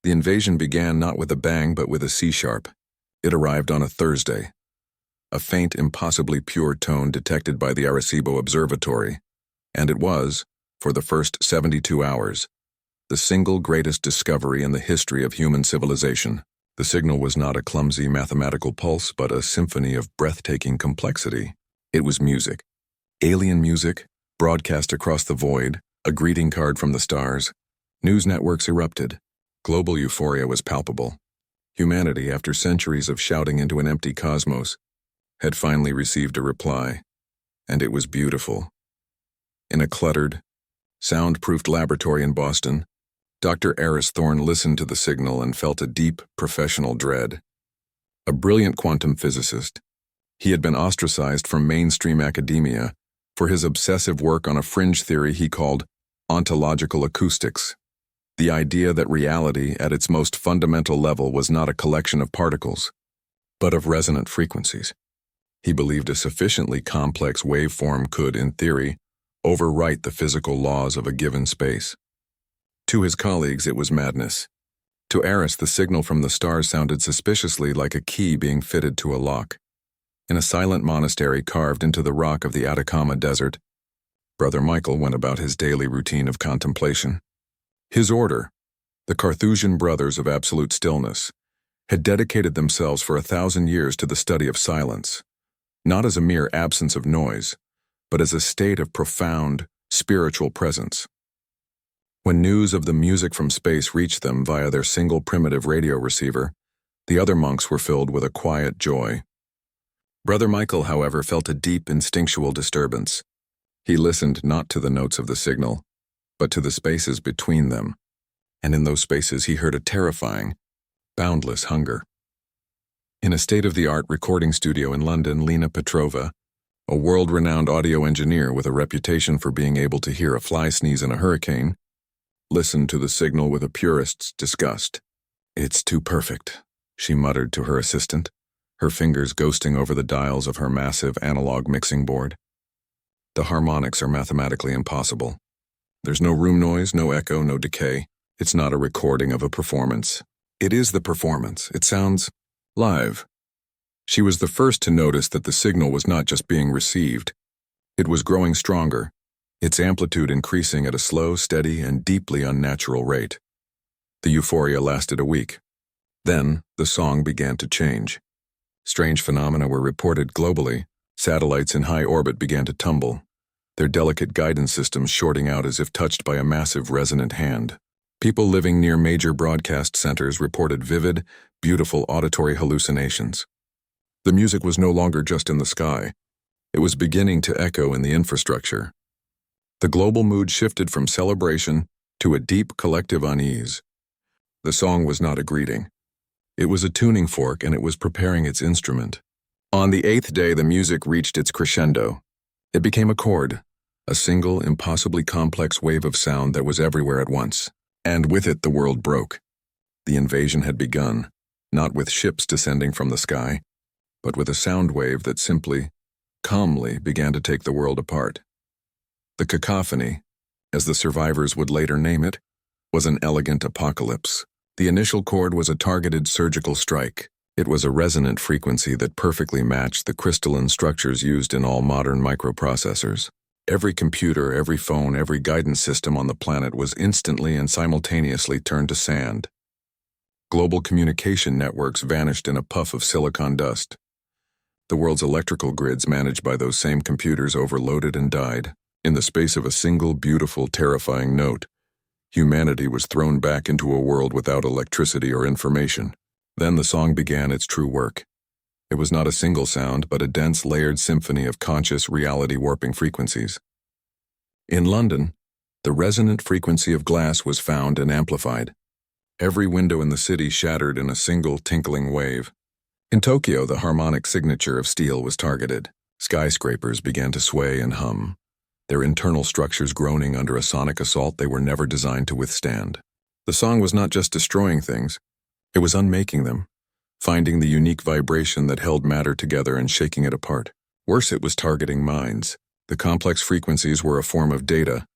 The invasion began not with a bang but with a C-sharp. It arrived on a Thursday. A faint, impossibly pure tone detected by the Arecibo Observatory, and it was, for the first 72 hours, the single greatest discovery in the history of human civilization. The signal was not a clumsy mathematical pulse, but a symphony of breathtaking complexity. It was music. Alien music, broadcast across the void, a greeting card from the stars. News networks erupted. Global euphoria was palpable. Humanity, after centuries of shouting into an empty cosmos, had finally received a reply, and it was beautiful. In a cluttered, soundproofed laboratory in Boston, Dr. Aris Thorne listened to the signal and felt a deep, professional dread. A brilliant quantum physicist, he had been ostracized from mainstream academia for his obsessive work on a fringe theory he called ontological acoustics, the idea that reality at its most fundamental level was not a collection of particles, but of resonant frequencies. He believed a sufficiently complex waveform could, in theory, overwrite the physical laws of a given space. To his colleagues, it was madness. To Aris, the signal from the stars sounded suspiciously like a key being fitted to a lock. In a silent monastery carved into the rock of the Atacama Desert, Brother Michael went about his daily routine of contemplation. His order, the Carthusian Brothers of Absolute Stillness, had dedicated themselves for 1,000 years to the study of silence, not as a mere absence of noise, but as a state of profound, spiritual presence. When news of the music from space reached them via their single primitive radio receiver, the other monks were filled with a quiet joy. Brother Michael, however, felt a deep instinctual disturbance. He listened not to the notes of the signal, but to the spaces between them, and in those spaces he heard a terrifying, boundless hunger. In a state-of-the-art recording studio in London, Lena Petrova, a world-renowned audio engineer with a reputation for being able to hear a fly sneeze in a hurricane, listened to the signal with a purist's disgust. "It's too perfect," she muttered to her assistant, her fingers ghosting over the dials of her massive analog mixing board. "The harmonics are mathematically impossible. There's no room noise, no echo, no decay. It's not a recording of a performance. It is the performance. It sounds live." She was the first to notice that the signal was not just being received. It was growing stronger, its amplitude increasing at a slow, steady, and deeply unnatural rate. The euphoria lasted a week. Then, the song began to change. Strange phenomena were reported globally. Satellites in high orbit began to tumble, their delicate guidance systems shorting out as if touched by a massive resonant hand. People living near major broadcast centers reported vivid, beautiful auditory hallucinations. The music was no longer just in the sky. It was beginning to echo in the infrastructure. The global mood shifted from celebration to a deep collective unease. The song was not a greeting. It was a tuning fork, and it was preparing its instrument. On the 8th day, the music reached its crescendo. It became a chord, a single, impossibly complex wave of sound that was everywhere at once. And with it, the world broke. The invasion had begun, not with ships descending from the sky, but with a sound wave that simply, calmly began to take the world apart. The Cacophony, as the survivors would later name it, was an elegant apocalypse. The initial chord was a targeted surgical strike. It was a resonant frequency that perfectly matched the crystalline structures used in all modern microprocessors. Every computer, every phone, every guidance system on the planet was instantly and simultaneously turned to sand. Global communication networks vanished in a puff of silicon dust. The world's electrical grids managed by those same computers overloaded and died. In the space of a single, beautiful, terrifying note, humanity was thrown back into a world without electricity or information. Then the song began its true work. It was not a single sound, but a dense, layered symphony of conscious, reality-warping frequencies. In London, the resonant frequency of glass was found and amplified. Every window in the city shattered in a single, tinkling wave. In Tokyo, the harmonic signature of steel was targeted. Skyscrapers began to sway and hum, their internal structures groaning under a sonic assault they were never designed to withstand. The song was not just destroying things, it was unmaking them, finding the unique vibration that held matter together and shaking it apart. Worse, it was targeting minds. The complex frequencies were a form of data,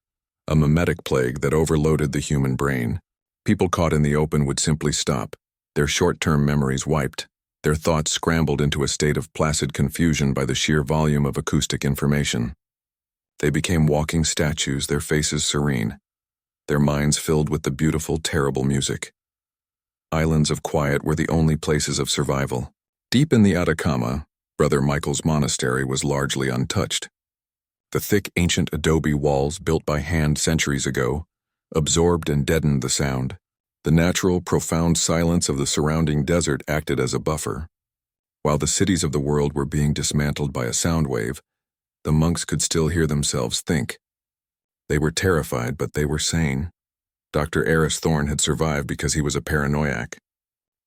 a mimetic plague that overloaded the human brain. People caught in the open would simply stop, their short-term memories wiped, their thoughts scrambled into a state of placid confusion by the sheer volume of acoustic information. They became walking statues, their faces serene, their minds filled with the beautiful, terrible music. Islands of quiet were the only places of survival. Deep in the Atacama, Brother Michael's monastery was largely untouched. The thick, ancient adobe walls, built by hand centuries ago, absorbed and deadened the sound. The natural, profound silence of the surrounding desert acted as a buffer. While the cities of the world were being dismantled by a sound wave, the monks could still hear themselves think. They were terrified, but they were sane. Dr. Aris Thorne had survived because he was a paranoiac.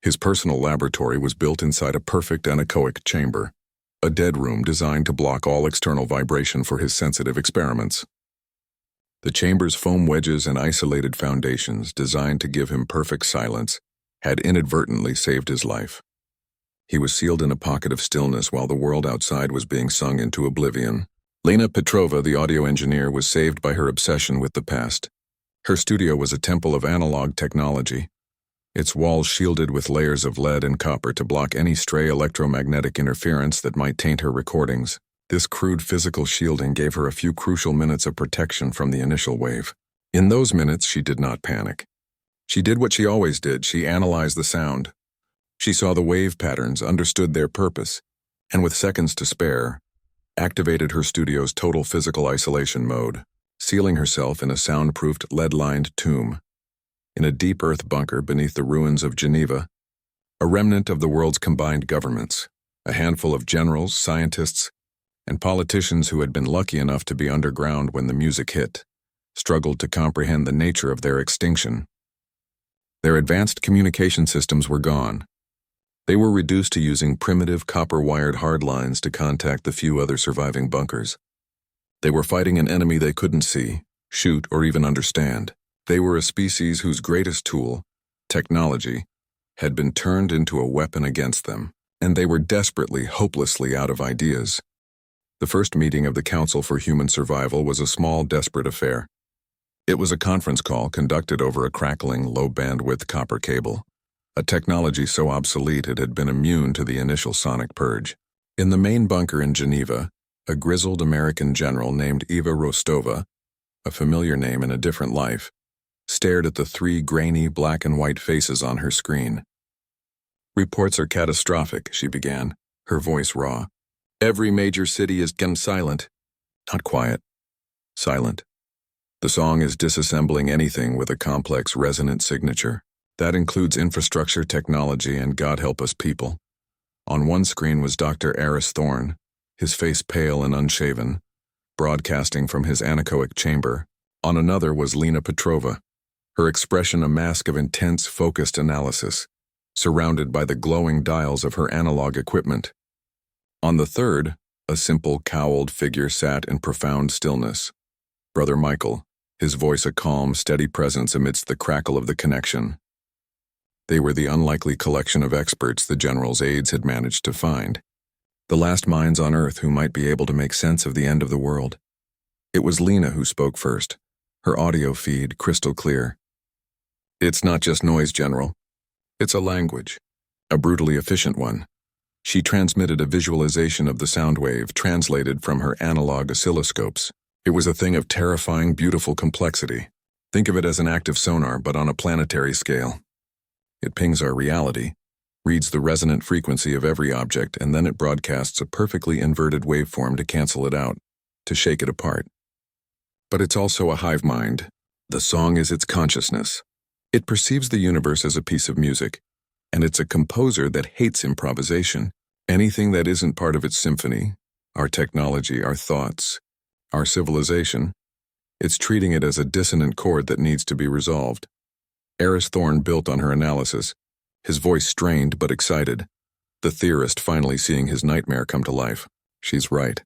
His personal laboratory was built inside a perfect anechoic chamber, a dead room designed to block all external vibration for his sensitive experiments. The chamber's foam wedges and isolated foundations, designed to give him perfect silence, had inadvertently saved his life. He was sealed in a pocket of stillness while the world outside was being sung into oblivion. Lena Petrova, the audio engineer, was saved by her obsession with the past. Her studio was a temple of analog technology, its walls shielded with layers of lead and copper to block any stray electromagnetic interference that might taint her recordings. This crude physical shielding gave her a few crucial minutes of protection from the initial wave. In those minutes, she did not panic. She did what she always did. She analyzed the sound. She saw the wave patterns, understood their purpose, and with seconds to spare, activated her studio's total physical isolation mode, sealing herself in a soundproofed, lead-lined tomb. In a deep earth bunker beneath the ruins of Geneva, a remnant of the world's combined governments, a handful of generals, scientists, and politicians who had been lucky enough to be underground when the music hit, struggled to comprehend the nature of their extinction. Their advanced communication systems were gone. They were reduced to using primitive copper-wired hardlines to contact the few other surviving bunkers. They were fighting an enemy they couldn't see, shoot, or even understand. They were a species whose greatest tool, technology, had been turned into a weapon against them, and they were desperately, hopelessly out of ideas. The first meeting of the Council for Human Survival was a small, desperate affair. It was a conference call conducted over a crackling, low-bandwidth copper cable, a technology so obsolete it had been immune to the initial sonic purge. In the main bunker in Geneva, a grizzled American general named Eva Rostova, a familiar name in a different life, stared at the three grainy black and white faces on her screen. "Reports are catastrophic," she began, her voice raw. "Every major city is gone silent. Not quiet. Silent. The song is disassembling anything with a complex resonant signature. That includes infrastructure, technology, and God help us people." On one screen was Dr. Aris Thorne, his face pale and unshaven, broadcasting from his anechoic chamber. On another was Lena Petrova, her expression a mask of intense, focused analysis, surrounded by the glowing dials of her analog equipment. On the third, a simple, cowled figure sat in profound stillness. Brother Michael, his voice a calm, steady presence amidst the crackle of the connection. They were the unlikely collection of experts the general's aides had managed to find, the last minds on Earth who might be able to make sense of the end of the world. It was Lena who spoke first, her audio feed crystal clear. "It's not just noise, General. It's a language, a brutally efficient one." She transmitted a visualization of the sound wave translated from her analog oscilloscopes. It was a thing of terrifying, beautiful complexity. Think of it as an active sonar, but on a planetary scale. It pings our reality, reads the resonant frequency of every object, and then it broadcasts a perfectly inverted waveform to cancel it out, to shake it apart. But it's also a hive-mind. The song is its consciousness. It perceives the universe as a piece of music, and it's a composer that hates improvisation. Anything that isn't part of its symphony, our technology, our thoughts, our civilization, it's treating it as a dissonant chord that needs to be resolved. Aris Thorne built on her analysis, his voice strained but excited, the theorist finally seeing his nightmare come to life. She's right.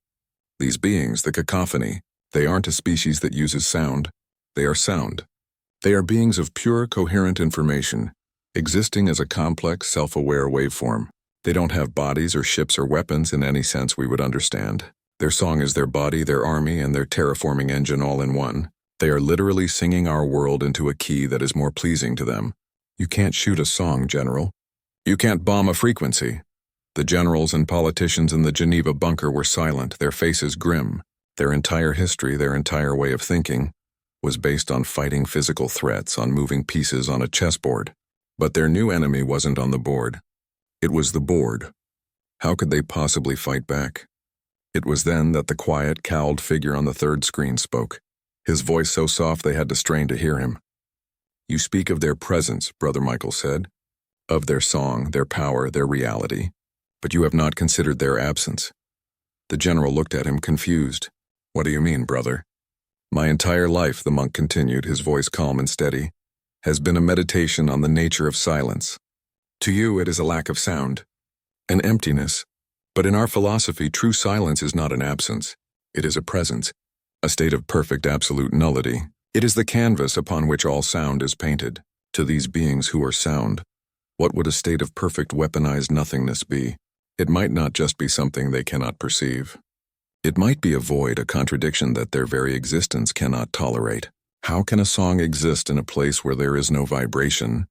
These beings, the Cacophony, they aren't a species that uses sound. They are sound. They are beings of pure, coherent information, existing as a complex, self-aware waveform. They don't have bodies or ships or weapons in any sense we would understand. Their song is their body, their army, and their terraforming engine all in one. They are literally singing our world into a key that is more pleasing to them. You can't shoot a song, General. You can't bomb a frequency. The generals and politicians in the Geneva bunker were silent, their faces grim. Their entire history, their entire way of thinking, was based on fighting physical threats, on moving pieces on a chessboard. But their new enemy wasn't on the board. It was the board. How could they possibly fight back? It was then that the quiet, cowled figure on the third screen spoke, his voice so soft they had to strain to hear him. You speak of their presence, Brother Michael said, of their song, their power, their reality, but you have not considered their absence. The general looked at him confused. What do you mean, brother? My entire life, the monk continued, his voice calm and steady, has been a meditation on the nature of silence. To you, it is a lack of sound, an emptiness. But in our philosophy, true silence is not an absence. It is a presence, a state of perfect absolute nullity. It is the canvas upon which all sound is painted. To these beings who are sound, what would a state of perfect weaponized nothingness be? It might not just be something they cannot perceive. It might be a void, a contradiction that their very existence cannot tolerate. How can a song exist in a place where there is no vibration,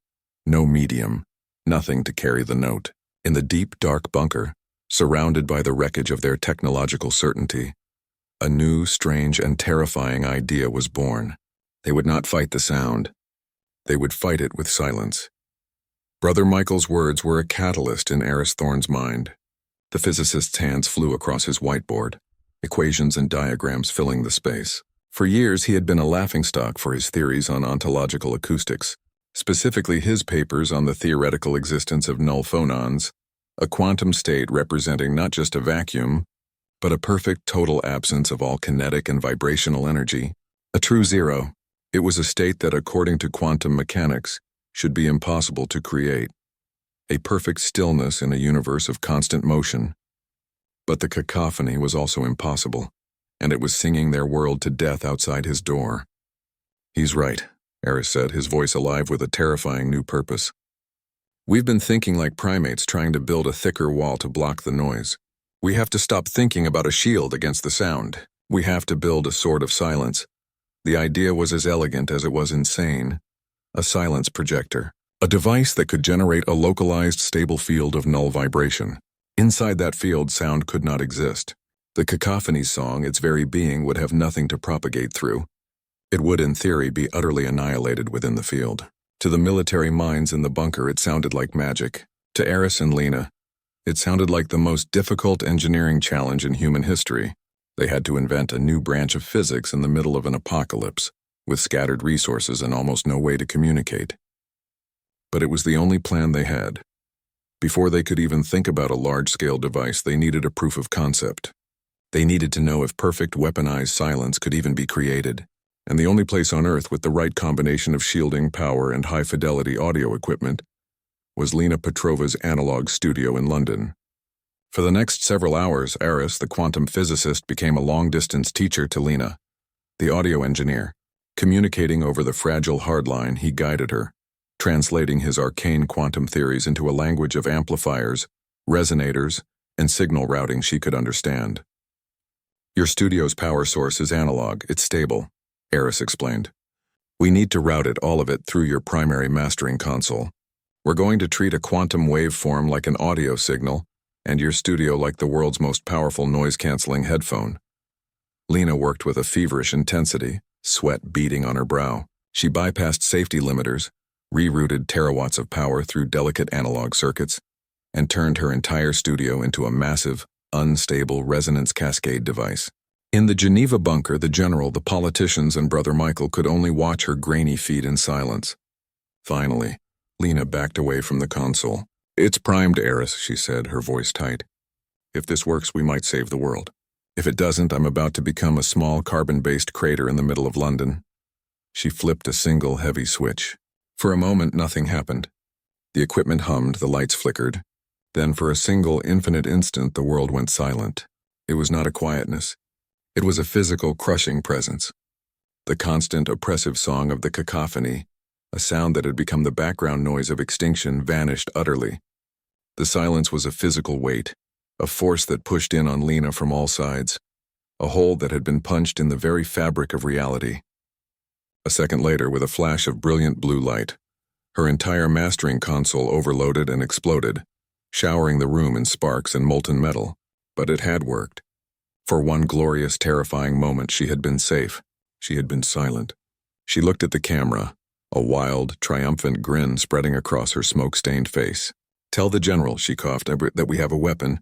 no medium, nothing to carry the note? In the deep, dark bunker, surrounded by the wreckage of their technological certainty, a new, strange, and terrifying idea was born. They would not fight the sound. They would fight it with silence. Brother Michael's words were a catalyst in Aris Thorne's mind. The physicist's hands flew across his whiteboard, equations and diagrams filling the space. For years, he had been a laughingstock for his theories on ontological acoustics, specifically his papers on the theoretical existence of null phonons, a quantum state representing not just a vacuum, but a perfect total absence of all kinetic and vibrational energy, a true zero. It was a state that, according to quantum mechanics, should be impossible to create, a perfect stillness in a universe of constant motion. But the cacophony was also impossible, and it was singing their world to death outside his door. He's right, Aris said, his voice alive with a terrifying new purpose. We've been thinking like primates, trying to build a thicker wall to block the noise. We have to stop thinking about a shield against the sound. We have to build a sword of silence. The idea was as elegant as it was insane. A silence projector, a device that could generate a localized, stable field of null vibration. Inside that field, sound could not exist. The cacophony song, its very being, would have nothing to propagate through. It would, in theory, be utterly annihilated within the field. To the military minds in the bunker, it sounded like magic. To Aris and Lena, it sounded like the most difficult engineering challenge in human history. They had to invent a new branch of physics in the middle of an apocalypse, with scattered resources and almost no way to communicate. But it was the only plan they had. Before they could even think about a large-scale device, they needed a proof of concept. They needed to know if perfect weaponized silence could even be created. And the only place on Earth with the right combination of shielding, power, and high-fidelity audio equipment was Lena Petrova's analog studio in London. For the next several hours, Aris, the quantum physicist, became a long-distance teacher to Lena, the audio engineer. Communicating over the fragile hardline, he guided her, translating his arcane quantum theories into a language of amplifiers, resonators, and signal routing she could understand. Your studio's power source is analog, it's stable, Aris explained. We need to route it, all of it, through your primary mastering console. We're going to treat a quantum waveform like an audio signal, and your studio like the world's most powerful noise-canceling headphone. Lena worked with a feverish intensity, sweat beading on her brow. She bypassed safety limiters, rerouted terawatts of power through delicate analog circuits, and turned her entire studio into a massive, unstable resonance cascade device. In the Geneva bunker, the general, the politicians, and Brother Michael could only watch her grainy feet in silence. Finally, Lena backed away from the console. It's primed, Aris, she said, her voice tight. If this works, we might save the world. If it doesn't, I'm about to become a small carbon-based crater in the middle of London. She flipped a single heavy switch. For a moment, nothing happened. The equipment hummed, the lights flickered. Then for a single, infinite instant, the world went silent. It was not a quietness. It was a physical, crushing presence. The constant, oppressive song of the cacophony, a sound that had become the background noise of extinction, vanished utterly. The silence was a physical weight, a force that pushed in on Lena from all sides, a hole that had been punched in the very fabric of reality. A second later, with a flash of brilliant blue light, her entire mastering console overloaded and exploded, showering the room in sparks and molten metal. But it had worked. For one glorious, terrifying moment, she had been safe. She had been silent. She looked at the camera, a wild, triumphant grin spreading across her smoke-stained face. "Tell the general," she coughed, "that we have a weapon."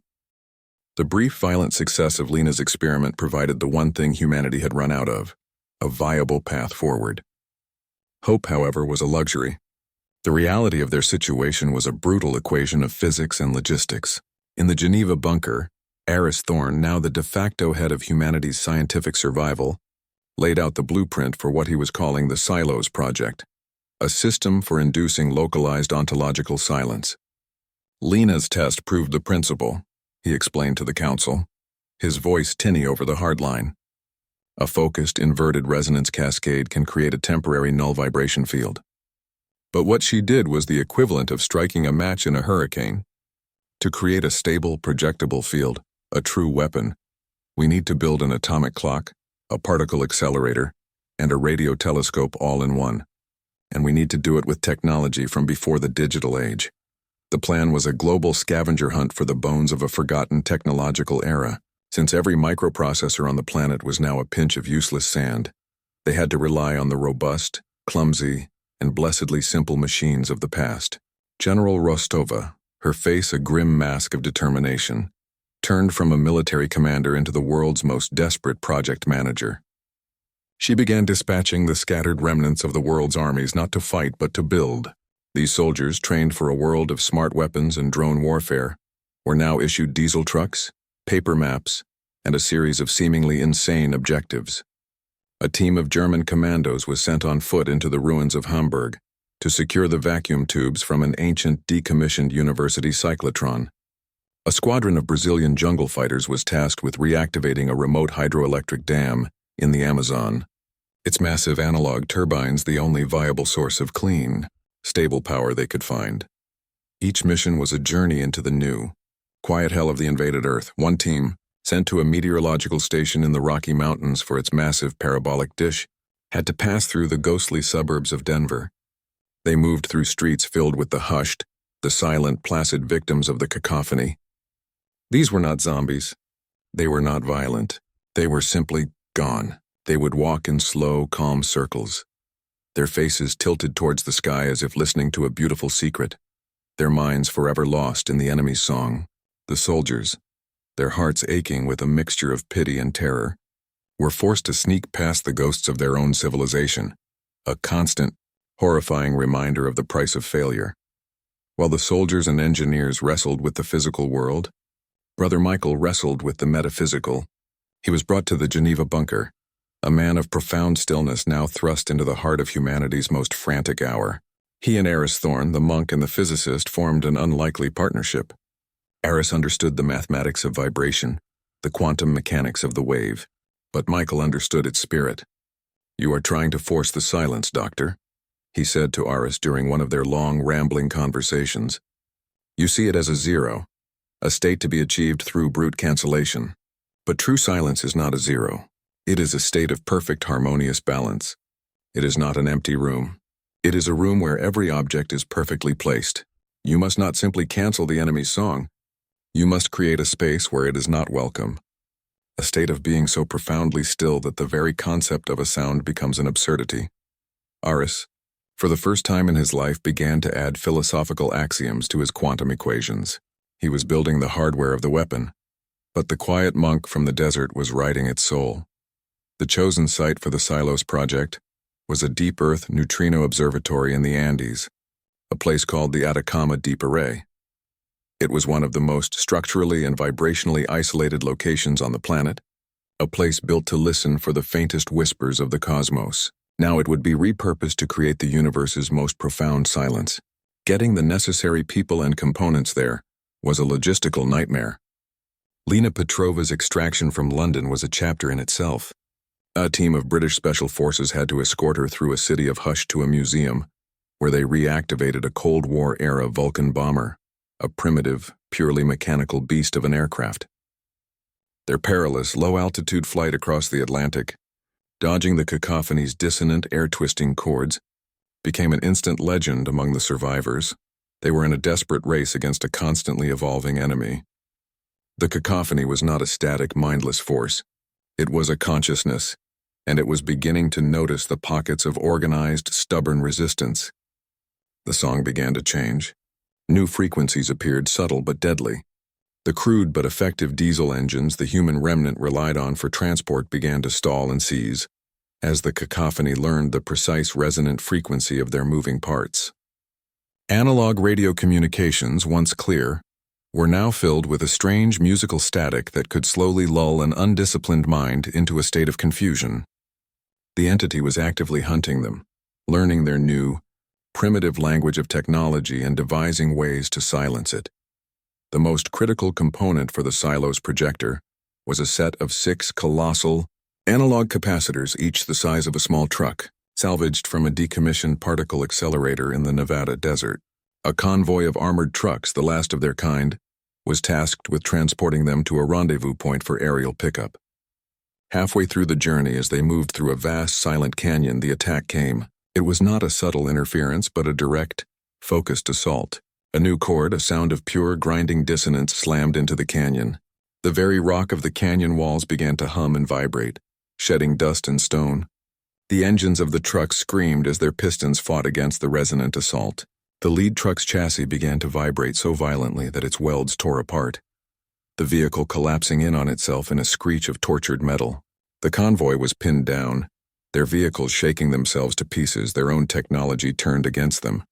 The brief, violent success of Lena's experiment provided the one thing humanity had run out of: a viable path forward. Hope, however, was a luxury. The reality of their situation was a brutal equation of physics and logistics. In the Geneva bunker, Aris Thorne, now the de facto head of humanity's scientific survival, laid out the blueprint for what he was calling the Silos Project, a system for inducing localized ontological silence. Lena's test proved the principle, he explained to the council, his voice tinny over the hardline. A focused, inverted resonance cascade can create a temporary null vibration field. But what she did was the equivalent of striking a match in a hurricane. To create a stable, projectable field, a true weapon, we need to build an atomic clock, a particle accelerator, and a radio telescope all in one. And we need to do it with technology from before the digital age. The plan was a global scavenger hunt for the bones of a forgotten technological era. Since every microprocessor on the planet was now a pinch of useless sand, they had to rely on the robust, clumsy, and blessedly simple machines of the past. General Rostova, her face a grim mask of determination, turned from a military commander into the world's most desperate project manager. She began dispatching the scattered remnants of the world's armies not to fight but to build. These soldiers, trained for a world of smart weapons and drone warfare, were now issued diesel trucks, paper maps, and a series of seemingly insane objectives. A team of German commandos was sent on foot into the ruins of Hamburg to secure the vacuum tubes from an ancient, decommissioned university cyclotron. A squadron of Brazilian jungle fighters was tasked with reactivating a remote hydroelectric dam in the Amazon, its massive analog turbines the only viable source of clean, stable power they could find. Each mission was a journey into the new, quiet hell of the invaded Earth. One team, sent to a meteorological station in the Rocky Mountains for its massive parabolic dish, had to pass through the ghostly suburbs of Denver. They moved through streets filled with the hushed, the silent, placid victims of the cacophony. These were not zombies. They were not violent. They were simply gone. They would walk in slow, calm circles, their faces tilted towards the sky as if listening to a beautiful secret, their minds forever lost in the enemy's song. The soldiers, their hearts aching with a mixture of pity and terror, were forced to sneak past the ghosts of their own civilization, a constant, horrifying reminder of the price of failure. While the soldiers and engineers wrestled with the physical world, Brother Michael wrestled with the metaphysical. He was brought to the Geneva bunker, a man of profound stillness now thrust into the heart of humanity's most frantic hour. He and Aris Thorne, the monk and the physicist, formed an unlikely partnership. Aris understood the mathematics of vibration, the quantum mechanics of the wave, but Michael understood its spirit. "You are trying to force the silence, Doctor," he said to Aris during one of their long, rambling conversations. "You see it as a zero, a state to be achieved through brute cancellation. But true silence is not a zero. It is a state of perfect harmonious balance. It is not an empty room. It is a room where every object is perfectly placed. You must not simply cancel the enemy's song. You must create a space where it is not welcome. A state of being so profoundly still that the very concept of a sound becomes an absurdity." Aris, for the first time in his life, began to add philosophical axioms to his quantum equations. He was building the hardware of the weapon, but the quiet monk from the desert was writing its soul. The chosen site for the Silos project was a deep Earth neutrino observatory in the Andes, a place called the Atacama Deep Array. It was one of the most structurally and vibrationally isolated locations on the planet, a place built to listen for the faintest whispers of the cosmos. Now it would be repurposed to create the universe's most profound silence. Getting the necessary people and components there was a logistical nightmare. Lena Petrova's extraction from London was a chapter in itself. A team of British Special Forces had to escort her through a city of hush to a museum, where they reactivated a Cold War-era Vulcan bomber, a primitive, purely mechanical beast of an aircraft. Their perilous, low-altitude flight across the Atlantic dodging the cacophony's dissonant, air-twisting chords, became an instant legend among the survivors. They were in a desperate race against a constantly evolving enemy. The cacophony was not a static, mindless force. It was a consciousness, and it was beginning to notice the pockets of organized, stubborn resistance. The song began to change. New frequencies appeared, subtle but deadly. The crude but effective diesel engines the human remnant relied on for transport began to stall and seize, as the cacophony learned the precise resonant frequency of their moving parts. Analog radio communications, once clear, were now filled with a strange musical static that could slowly lull an undisciplined mind into a state of confusion. The entity was actively hunting them, learning their new, primitive language of technology and devising ways to silence it. The most critical component for the silo's projector was a set of 6 colossal, analog capacitors, each the size of a small truck, salvaged from a decommissioned particle accelerator in the Nevada desert. A convoy of armored trucks, the last of their kind, was tasked with transporting them to a rendezvous point for aerial pickup. Halfway through the journey, as they moved through a vast, silent canyon, the attack came. It was not a subtle interference, but a direct, focused assault. A new chord, a sound of pure, grinding dissonance, slammed into the canyon. The very rock of the canyon walls began to hum and vibrate, shedding dust and stone. The engines of the trucks screamed as their pistons fought against the resonant assault. The lead truck's chassis began to vibrate so violently that its welds tore apart, the vehicle collapsing in on itself in a screech of tortured metal. The convoy was pinned down, their vehicles shaking themselves to pieces, their own technology turned against them.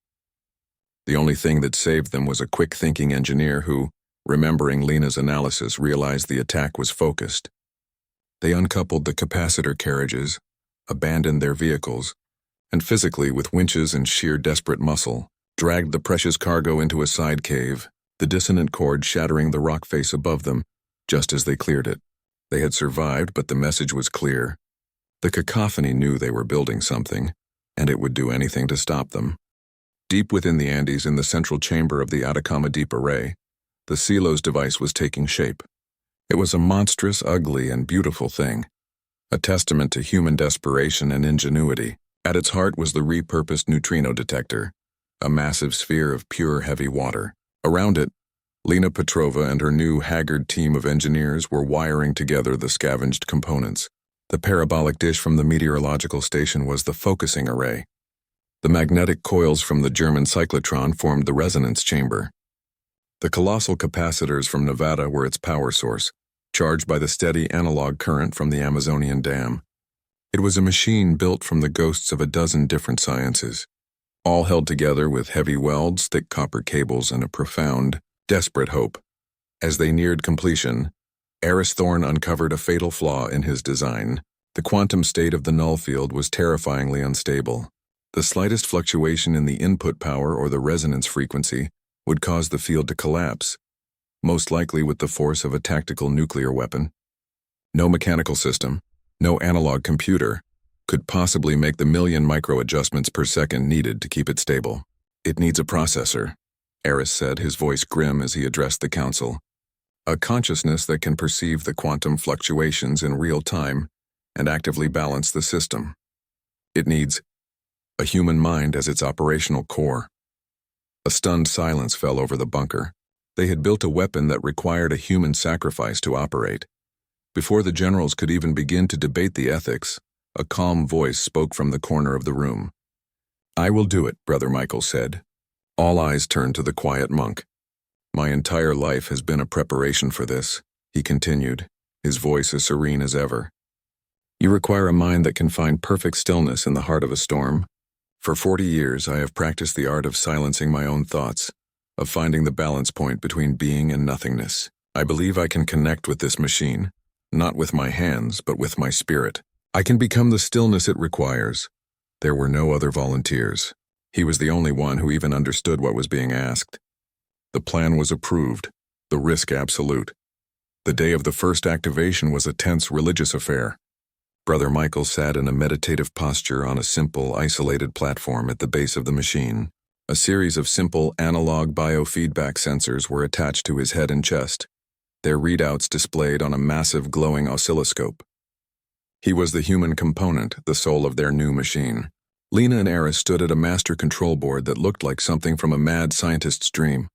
The only thing that saved them was a quick-thinking engineer who, remembering Lena's analysis, realized the attack was focused. They uncoupled the capacitor carriages, abandoned their vehicles, and physically, with winches and sheer desperate muscle, dragged the precious cargo into a side cave, the dissonant chord shattering the rock face above them, just as they cleared it. They had survived, but the message was clear. The cacophony knew they were building something, and it would do anything to stop them. Deep within the Andes, in the central chamber of the Atacama Deep Array, the Silos device was taking shape. It was a monstrous, ugly, and beautiful thing, a testament to human desperation and ingenuity. At its heart was the repurposed neutrino detector, a massive sphere of pure, heavy water. Around it, Lena Petrova and her new haggard team of engineers were wiring together the scavenged components. The parabolic dish from the meteorological station was the focusing array. The magnetic coils from the German cyclotron formed the resonance chamber. The colossal capacitors from Nevada were its power source, charged by the steady analog current from the Amazonian dam. It was a machine built from the ghosts of a dozen different sciences, all held together with heavy welds, thick copper cables, and a profound, desperate hope. As they neared completion, Aris Thorne uncovered a fatal flaw in his design. The quantum state of the null field was terrifyingly unstable. The slightest fluctuation in the input power or the resonance frequency would cause the field to collapse, most likely with the force of a tactical nuclear weapon. No mechanical system, no analog computer, could possibly make the million micro-adjustments per second needed to keep it stable. "It needs a processor," Aris said, his voice grim as he addressed the council. "A consciousness that can perceive the quantum fluctuations in real time and actively balance the system. It needs a human mind as its operational core." A stunned silence fell over the bunker. They had built a weapon that required a human sacrifice to operate. Before the generals could even begin to debate the ethics, a calm voice spoke from the corner of the room. "I will do it," Brother Michael said. All eyes turned to the quiet monk. "My entire life has been a preparation for this," he continued, his voice as serene as ever. "You require a mind that can find perfect stillness in the heart of a storm. For 40 years, I have practiced the art of silencing my own thoughts, of finding the balance point between being and nothingness. I believe I can connect with this machine, not with my hands, but with my spirit. I can become the stillness it requires." There were no other volunteers. He was the only one who even understood what was being asked. The plan was approved, the risk absolute. The day of the first activation was a tense religious affair. Brother Michael sat in a meditative posture on a simple, isolated platform at the base of the machine. A series of simple analog biofeedback sensors were attached to his head and chest, their readouts displayed on a massive glowing oscilloscope. He was the human component, the soul of their new machine. Lena and Aris stood at a master control board that looked like something from a mad scientist's dream.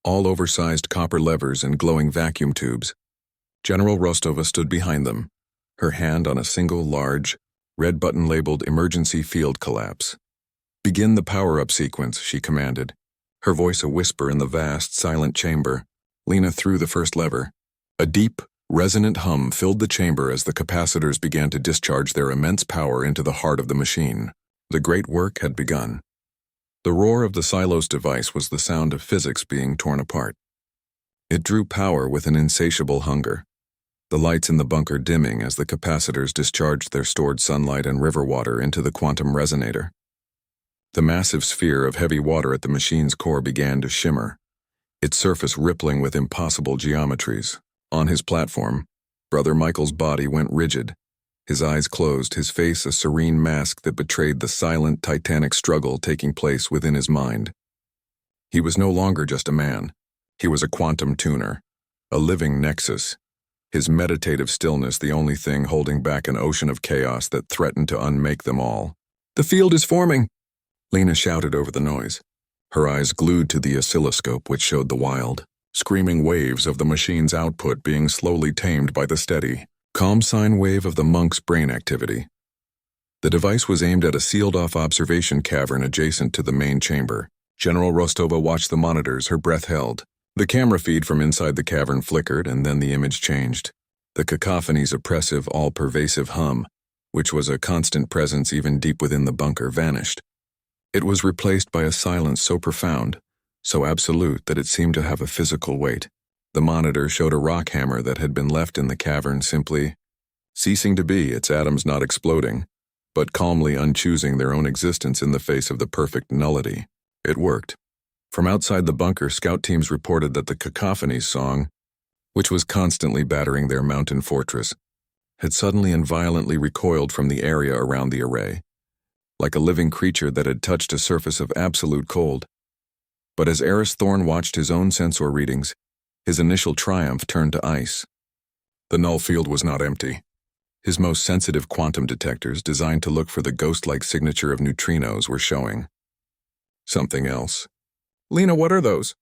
All oversized copper levers and glowing vacuum tubes. General Rostova stood behind them, her hand on a single large, red button labeled emergency field collapse. "Begin the power-up sequence," she commanded, her voice a whisper in the vast, silent chamber. Lena threw the first lever. A deep, resonant hum filled the chamber as the capacitors began to discharge their immense power into the heart of the machine. The great work had begun. The roar of the silos device was the sound of physics being torn apart. It drew power with an insatiable hunger, the lights in the bunker dimming as the capacitors discharged their stored sunlight and river water into the quantum resonator. The massive sphere of heavy water at the machine's core began to shimmer, its surface rippling with impossible geometries. On his platform, Brother Michael's body went rigid, his eyes closed, his face a serene mask that betrayed the silent, titanic struggle taking place within his mind. He was no longer just a man. He was a quantum tuner, a living nexus, his meditative stillness the only thing holding back an ocean of chaos that threatened to unmake them all. "The field is forming," Lena shouted over the noise, her eyes glued to the oscilloscope which showed the wild, screaming waves of the machine's output being slowly tamed by the steady, calm sine wave of the monk's brain activity. The device was aimed at a sealed-off observation cavern adjacent to the main chamber. General Rostova watched the monitors, her breath held. The camera feed from inside the cavern flickered, and then the image changed. The cacophony's oppressive, all-pervasive hum, which was a constant presence even deep within the bunker, vanished. It was replaced by a silence so profound, so absolute that it seemed to have a physical weight. The monitor showed a rock hammer that had been left in the cavern simply ceasing to be, its atoms not exploding, but calmly unchoosing their own existence in the face of the perfect nullity. It worked. From outside the bunker, scout teams reported that the Cacophony's song, which was constantly battering their mountain fortress, had suddenly and violently recoiled from the area around the array, like a living creature that had touched a surface of absolute cold. But as Aris Thorne watched his own sensor readings, his initial triumph turned to ice. The null field was not empty. His most sensitive quantum detectors, designed to look for the ghost-like signature of neutrinos, were showing something else. "Lena, what are those?"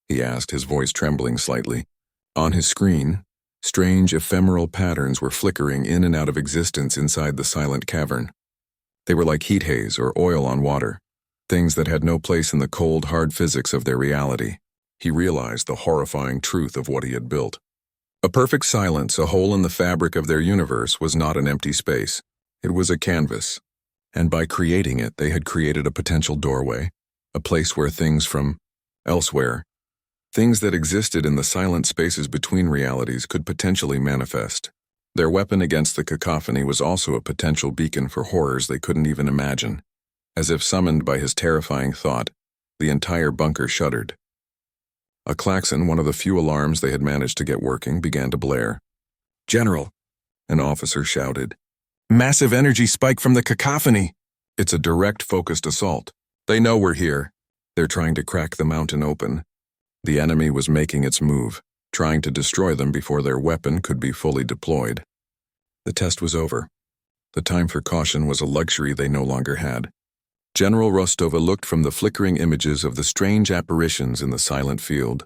he asked, his voice trembling slightly. On his screen, strange ephemeral patterns were flickering in and out of existence inside the silent cavern. They were like heat haze or oil on water, things that had no place in the cold, hard physics of their reality. He realized the horrifying truth of what he had built. A perfect silence, a hole in the fabric of their universe, was not an empty space. It was a canvas. And by creating it, they had created a potential doorway, a place where things from elsewhere, things that existed in the silent spaces between realities, could potentially manifest. Their weapon against the cacophony was also a potential beacon for horrors they couldn't even imagine. As if summoned by his terrifying thought, the entire bunker shuddered. A klaxon, one of the few alarms they had managed to get working, began to blare. "General," an officer shouted. "Massive energy spike from the cacophony." "It's a direct, focused assault. They know we're here. They're trying to crack the mountain open." The enemy was making its move, trying to destroy them before their weapon could be fully deployed. The test was over. The time for caution was a luxury they no longer had. General Rostova looked from the flickering images of the strange apparitions in the silent field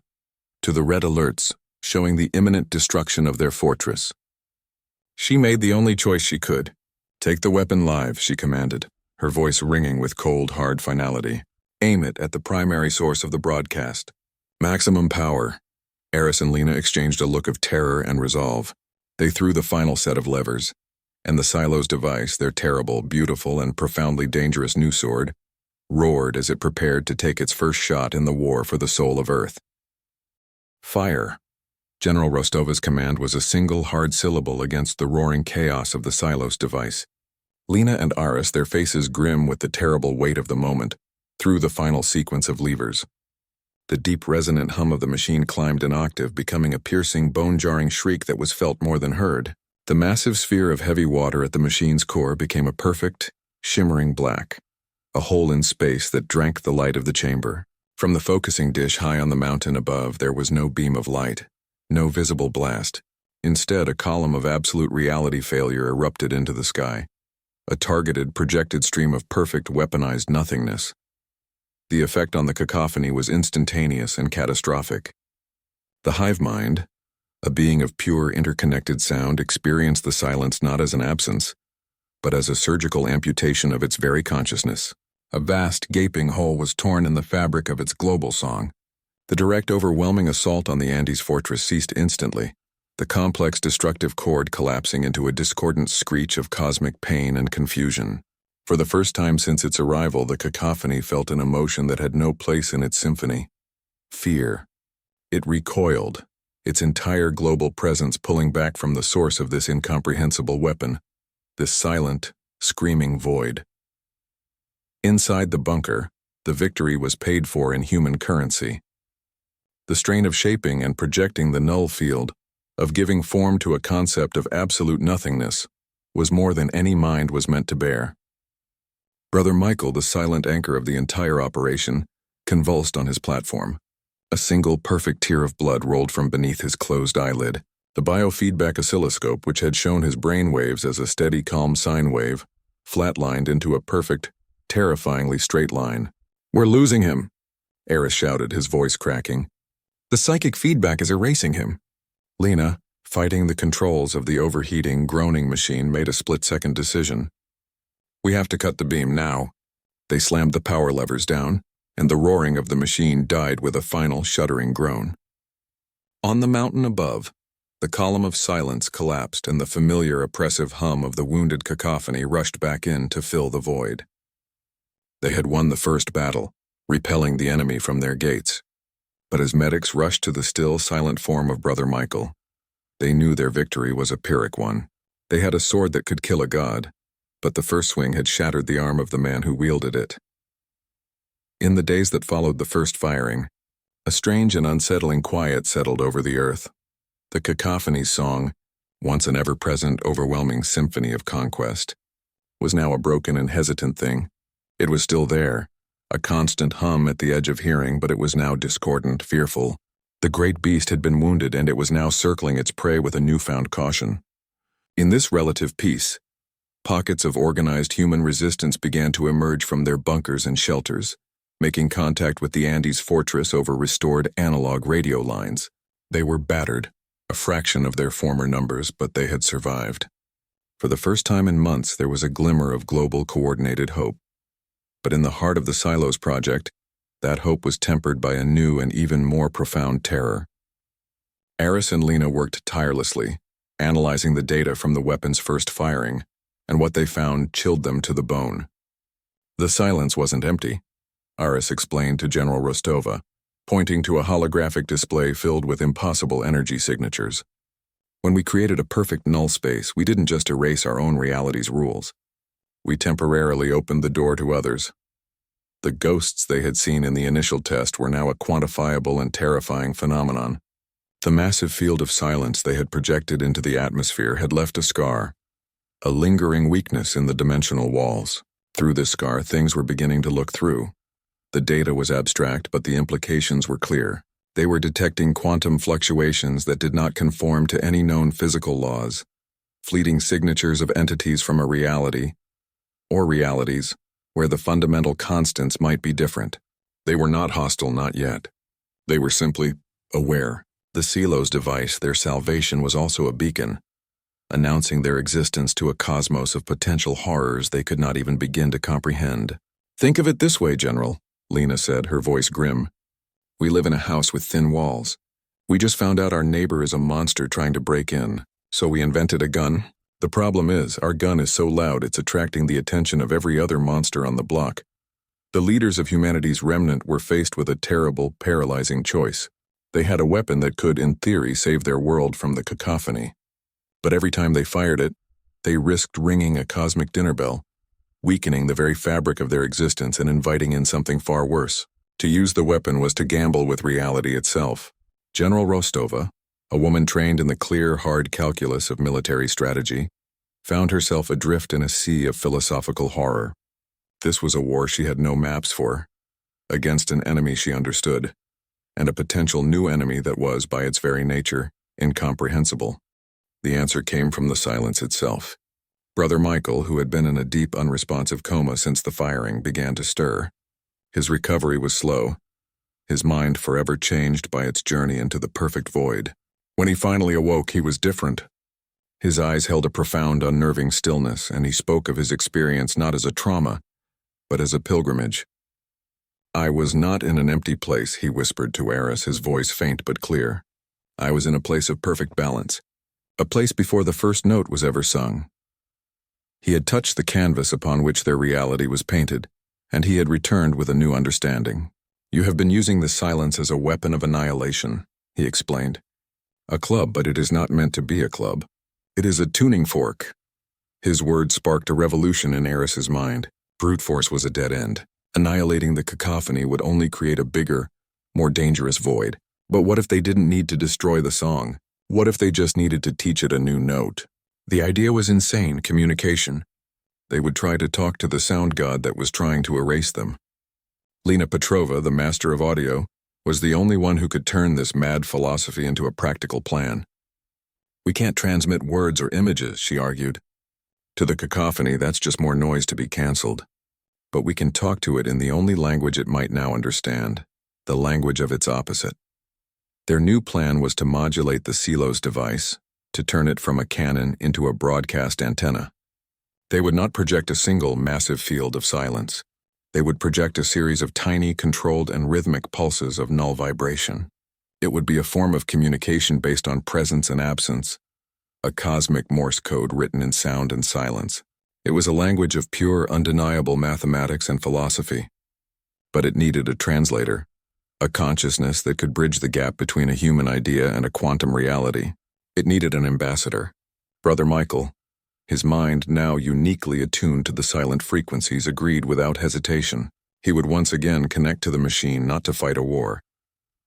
to the red alerts showing the imminent destruction of their fortress. She made the only choice she could. "Take the weapon live," she commanded, her voice ringing with cold, hard finality. "Aim it at the primary source of the broadcast. Maximum power." Aris and Lena exchanged a look of terror and resolve. They threw the final set of levers, and the silo's device, their terrible, beautiful, and profoundly dangerous new sword, roared as it prepared to take its first shot in the war for the soul of Earth. Fire. General Rostova's command was a single hard syllable against the roaring chaos of the silos device. Lena and Aris, their faces grim with the terrible weight of the moment, threw the final sequence of levers. The deep resonant hum of the machine climbed an octave, becoming a piercing, bone-jarring shriek that was felt more than heard. The massive sphere of heavy water at the machine's core became a perfect, shimmering black, a hole in space that drank the light of the chamber. From the focusing dish high on the mountain above, there was no beam of light, no visible blast. Instead, a column of absolute reality failure erupted into the sky, a targeted, projected stream of perfect, weaponized nothingness. The effect on the cacophony was instantaneous and catastrophic. The hive-mind, a being of pure, interconnected sound, experienced the silence not as an absence, but as a surgical amputation of its very consciousness. A vast, gaping hole was torn in the fabric of its global song. The direct, overwhelming assault on the Andes fortress ceased instantly, the complex, destructive chord collapsing into a discordant screech of cosmic pain and confusion. For the first time since its arrival, the cacophony felt an emotion that had no place in its symphony: fear. It recoiled, its entire global presence pulling back from the source of this incomprehensible weapon, this silent, screaming void. Inside the bunker, the victory was paid for in human currency. The strain of shaping and projecting the null field, of giving form to a concept of absolute nothingness, was more than any mind was meant to bear. Brother Michael, the silent anchor of the entire operation, convulsed on his platform. A single perfect tear of blood rolled from beneath his closed eyelid. The biofeedback oscilloscope, which had shown his brain waves as a steady, calm sine wave, flatlined into a perfect, terrifyingly straight line. "We're losing him," Aris shouted, his voice cracking. "The psychic feedback is erasing him." Lena, fighting the controls of the overheating, groaning machine, made a split-second decision. "We have to cut the beam now." They slammed the power levers down, and the roaring of the machine died with a final, shuddering groan. On the mountain above, the column of silence collapsed, and the familiar, oppressive hum of the wounded cacophony rushed back in to fill the void. They had won the first battle, repelling the enemy from their gates. But as medics rushed to the still, silent form of Brother Michael, they knew their victory was a Pyrrhic one. They had a sword that could kill a god, but the first swing had shattered the arm of the man who wielded it. In the days that followed the first firing, a strange and unsettling quiet settled over the earth. The cacophony's song, once an ever-present, overwhelming symphony of conquest, was now a broken and hesitant thing. It was still there, a constant hum at the edge of hearing, but it was now discordant, fearful. The great beast had been wounded, and it was now circling its prey with a newfound caution. In this relative peace, pockets of organized human resistance began to emerge from their bunkers and shelters, making contact with the Andes fortress over restored analog radio lines. They were battered, a fraction of their former numbers, but they had survived. For the first time in months, there was a glimmer of global coordinated hope. But in the heart of the Silos project, that hope was tempered by a new and even more profound terror. Aris and Lena worked tirelessly, analyzing the data from the weapon's first firing, and what they found chilled them to the bone. The silence wasn't empty, Aris explained to General Rostova, pointing to a holographic display filled with impossible energy signatures. When we created a perfect null space, we didn't just erase our own reality's rules. We temporarily opened the door to others. The ghosts they had seen in the initial test were now a quantifiable and terrifying phenomenon. The massive field of silence they had projected into the atmosphere had left a scar, a lingering weakness in the dimensional walls. Through this scar, things were beginning to look through. The data was abstract, but the implications were clear. They were detecting quantum fluctuations that did not conform to any known physical laws, fleeting signatures of entities from a reality, or realities, where the fundamental constants might be different. They were not hostile, not yet. They were simply aware. The Silos device, their salvation, was also a beacon, announcing their existence to a cosmos of potential horrors they could not even begin to comprehend. "Think of it this way, General," Lena said, her voice grim. "We live in a house with thin walls. We just found out our neighbor is a monster trying to break in, so we invented a gun. The problem is, our gun is so loud it's attracting the attention of every other monster on the block. The leaders of humanity's remnant were faced with a terrible, paralyzing choice. They had a weapon that could, in theory, save their world from the cacophony. But every time they fired it, they risked ringing a cosmic dinner bell, weakening the very fabric of their existence and inviting in something far worse. To use the weapon was to gamble with reality itself." General Rostova, a woman trained in the clear, hard calculus of military strategy, found herself adrift in a sea of philosophical horror. This was a war she had no maps for, against an enemy she understood, and a potential new enemy that was, by its very nature, incomprehensible. The answer came from the silence itself. Brother Michael, who had been in a deep, unresponsive coma since the firing, began to stir. His recovery was slow, his mind forever changed by its journey into the perfect void. When he finally awoke, he was different. His eyes held a profound, unnerving stillness, and he spoke of his experience not as a trauma, but as a pilgrimage. "I was not in an empty place," he whispered to Aris, his voice faint but clear. "I was in a place of perfect balance, a place before the first note was ever sung." He had touched the canvas upon which their reality was painted, and he had returned with a new understanding. "You have been using the silence as a weapon of annihilation," he explained. "A club, but it is not meant to be a club. It is a tuning fork." His words sparked a revolution in Aris's mind. Brute force was a dead end. Annihilating the cacophony would only create a bigger, more dangerous void. But what if they didn't need to destroy the song? What if they just needed to teach it a new note? The idea was insane: communication. They would try to talk to the sound god that was trying to erase them. Lena Petrova, the master of audio, was the only one who could turn this mad philosophy into a practical plan. "We can't transmit words or images," she argued. "To the cacophony, that's just more noise to be cancelled. But we can talk to it in the only language it might now understand, the language of its opposite." Their new plan was to modulate the Silos device, to turn it from a cannon into a broadcast antenna. They would not project a single massive field of silence. They would project a series of tiny, controlled, and rhythmic pulses of null vibration. It would be a form of communication based on presence and absence, a cosmic Morse code written in sound and silence. It was a language of pure, undeniable mathematics and philosophy. But it needed a translator, a consciousness that could bridge the gap between a human idea and a quantum reality. It needed an ambassador. Brother Michael, his mind now uniquely attuned to the silent frequencies, agreed without hesitation. He would once again connect to the machine, not to fight a war,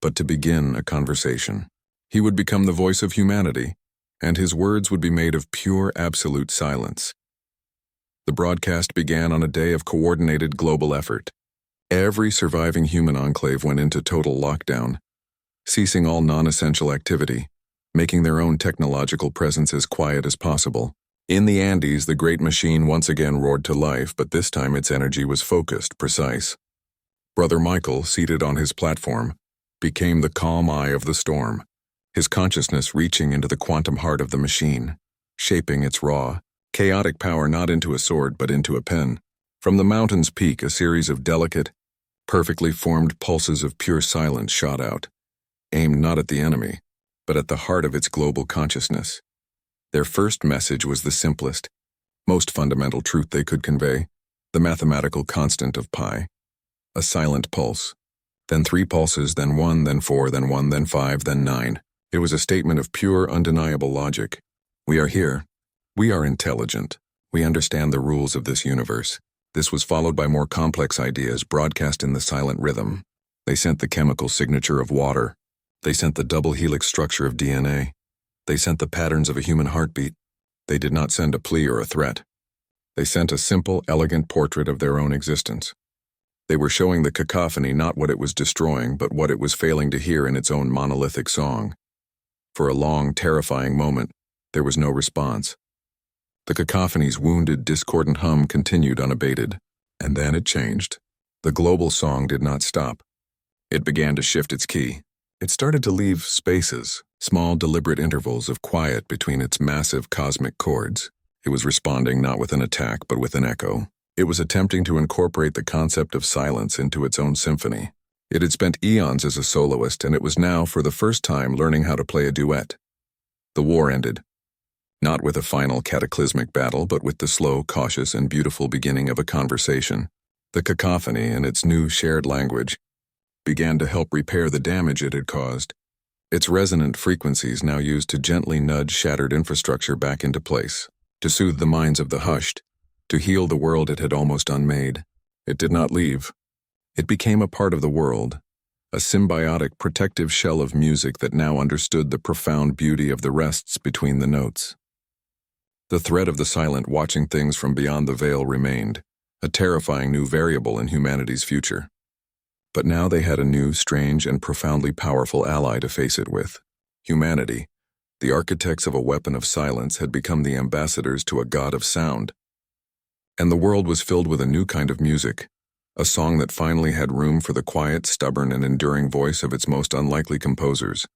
but to begin a conversation. He would become the voice of humanity, and his words would be made of pure, absolute silence. The broadcast began on a day of coordinated global effort. Every surviving human enclave went into total lockdown, ceasing all non-essential activity, making their own technological presence as quiet as possible. In the Andes, the great machine once again roared to life, but this time its energy was focused, precise. Brother Michael, seated on his platform, became the calm eye of the storm, his consciousness reaching into the quantum heart of the machine, shaping its raw, chaotic power not into a sword but into a pen. From the mountain's peak, a series of delicate, perfectly formed pulses of pure silence shot out, aimed not at the enemy, but at the heart of its global consciousness. Their first message was the simplest, most fundamental truth they could convey, the mathematical constant of pi. A silent pulse, then 3 pulses, then 1, then 4, then 1, then 5, then 9. It was a statement of pure, undeniable logic. We are here. We are intelligent. We understand the rules of this universe. This was followed by more complex ideas broadcast in the silent rhythm. They sent the chemical signature of water. They sent the double helix structure of DNA. They sent the patterns of a human heartbeat. They did not send a plea or a threat. They sent a simple, elegant portrait of their own existence. They were showing the cacophony not what it was destroying, but what it was failing to hear in its own monolithic song. For a long, terrifying moment, there was no response. The cacophony's wounded, discordant hum continued unabated. And then it changed. The global song did not stop. It began to shift its key. It started to leave spaces, small, deliberate intervals of quiet between its massive cosmic chords. It was responding not with an attack, but with an echo. It was attempting to incorporate the concept of silence into its own symphony. It had spent eons as a soloist, and it was now, for the first time, learning how to play a duet. The war ended. Not with a final cataclysmic battle, but with the slow, cautious, and beautiful beginning of a conversation. The cacophony, in its new shared language, began to help repair the damage it had caused. Its resonant frequencies now used to gently nudge shattered infrastructure back into place, to soothe the minds of the hushed, to heal the world it had almost unmade. It did not leave. It became a part of the world, a symbiotic protective shell of music that now understood the profound beauty of the rests between the notes. The threat of the silent watching things from beyond the veil remained, a terrifying new variable in humanity's future. But now they had a new, strange, and profoundly powerful ally to face it with. Humanity, The architects of a weapon of silence had become the ambassadors to a god of sound. And the world was filled with a new kind of music, a song that finally had room for the quiet, stubborn, and enduring voice of its most unlikely composers.